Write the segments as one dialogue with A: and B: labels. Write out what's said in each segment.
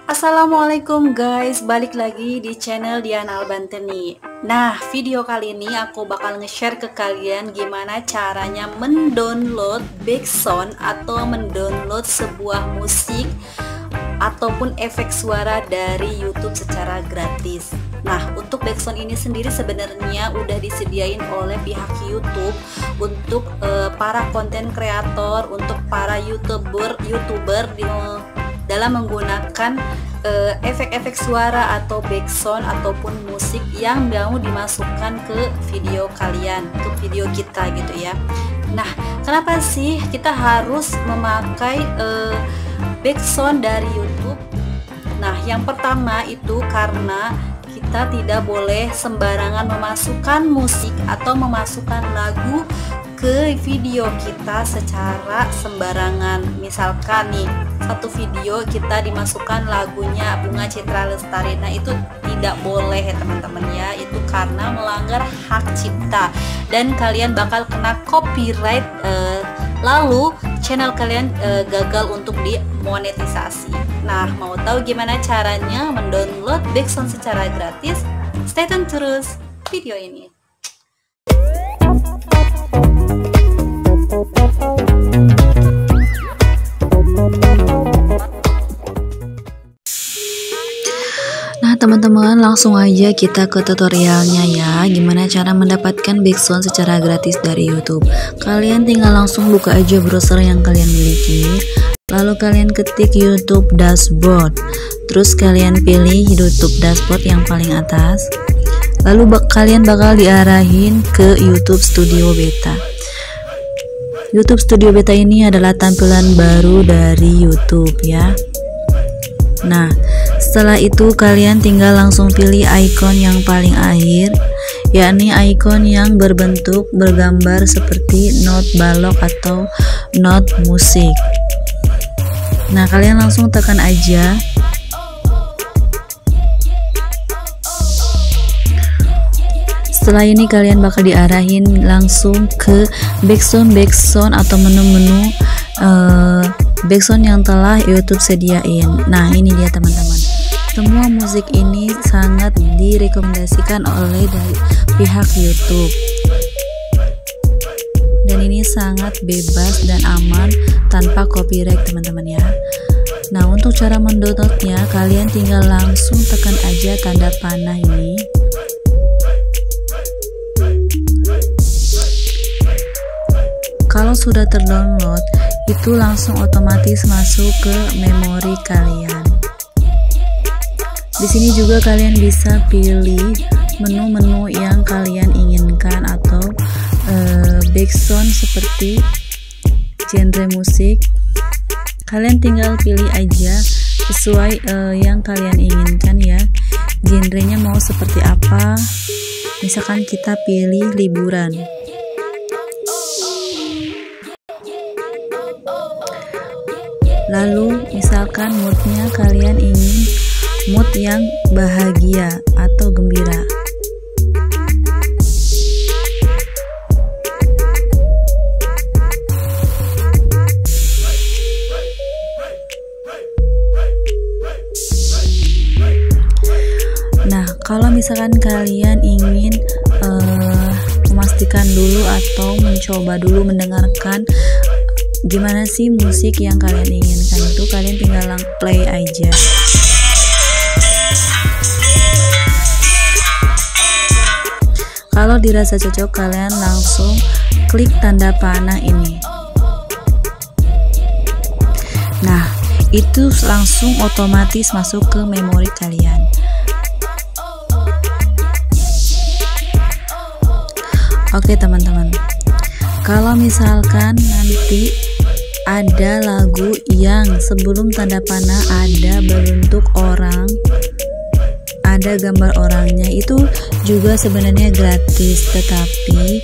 A: Assalamualaikum guys, balik lagi di channel Diana Albanteni. Nah, video kali ini aku bakal nge-share ke kalian gimana caranya mendownload background atau mendownload sebuah musik ataupun efek suara dari YouTube secara gratis. Nah, untuk background ini sendiri sebenarnya udah disediain oleh pihak YouTube untuk para konten kreator, untuk para YouTuber dalam menggunakan efek-efek suara atau background ataupun musik yang mau dimasukkan ke video kalian, ke video kita gitu ya. Nah, kenapa sih kita harus memakai background dari YouTube? Nah, yang pertama itu karena kita tidak boleh sembarangan memasukkan musik atau memasukkan lagu ke video kita secara sembarangan. Misalkan nih, satu video kita dimasukkan lagunya Bunga Citra Lestari. Nah, itu tidak boleh ya teman-teman ya, itu karena melanggar hak cipta dan kalian bakal kena copyright, lalu channel kalian gagal untuk dimonetisasi. Nah, mau tahu gimana caranya mendownload background secara gratis? Stay tune terus video ini.
B: Nah teman-teman, langsung aja kita ke tutorialnya ya, gimana cara mendapatkan background secara gratis dari YouTube. Kalian tinggal langsung buka aja browser yang kalian miliki, lalu kalian ketik YouTube Dashboard, terus kalian pilih YouTube Dashboard yang paling atas, lalu kalian bakal diarahin ke YouTube Studio Beta. YouTube Studio Beta ini adalah tampilan baru dari YouTube ya. Nah, setelah itu kalian tinggal langsung pilih icon yang paling akhir, yakni icon yang bergambar seperti not balok atau not musik. Nah, kalian langsung tekan aja. Setelah ini kalian bakal diarahin langsung ke background atau menu-menu background yang telah YouTube sediain. Nah, ini dia teman-teman. Semua musik ini sangat direkomendasikan oleh dari pihak YouTube. Dan ini sangat bebas dan aman tanpa copyright teman-teman ya. Nah, untuk cara mendownloadnya kalian tinggal langsung tekan aja tanda panah ini. Kalau sudah terdownload, itu langsung otomatis masuk ke memori kalian. Di sini juga kalian bisa pilih menu-menu yang kalian inginkan atau background seperti genre musik. Kalian tinggal pilih aja sesuai yang kalian inginkan ya. Genrenya mau seperti apa? Misalkan kita pilih liburan. Lalu misalkan moodnya kalian ingin mood yang bahagia atau gembira. Nah, kalau misalkan kalian ingin memastikan dulu atau mencoba dulu mendengarkan gimana sih musik yang kalian inginkan, itu kalian tinggal play aja. Kalau dirasa cocok, kalian langsung klik tanda panah ini. Nah, itu langsung otomatis masuk ke memori kalian. Oke teman-teman, kalau misalkan nanti ada lagu yang sebelum tanda panah ada berbentuk orang, ada gambar orangnya, itu juga sebenarnya gratis, tetapi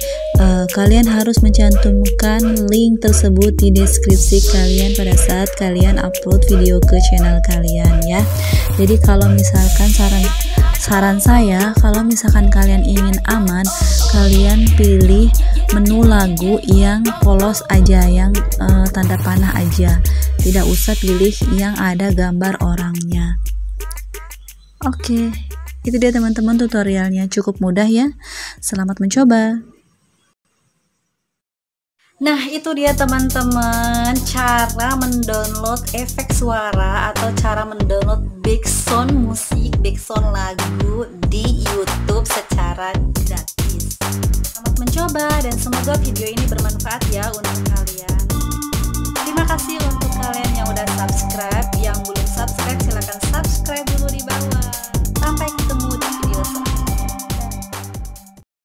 B: kalian harus mencantumkan link tersebut di deskripsi kalian pada saat kalian upload video ke channel kalian ya. Jadi kalau misalkan saran saya, kalau misalkan kalian ingin aman, kalian pilih menu lagu yang polos aja, yang tanda panah aja, tidak usah pilih yang ada gambar orangnya. Oke, itu dia teman-teman tutorialnya, cukup mudah ya. Selamat mencoba.
A: Nah, itu dia teman-teman cara mendownload efek suara atau cara mendownload background musik, background lagu di YouTube secara gratis. Selamat mencoba dan semoga video ini bermanfaat ya untuk kalian.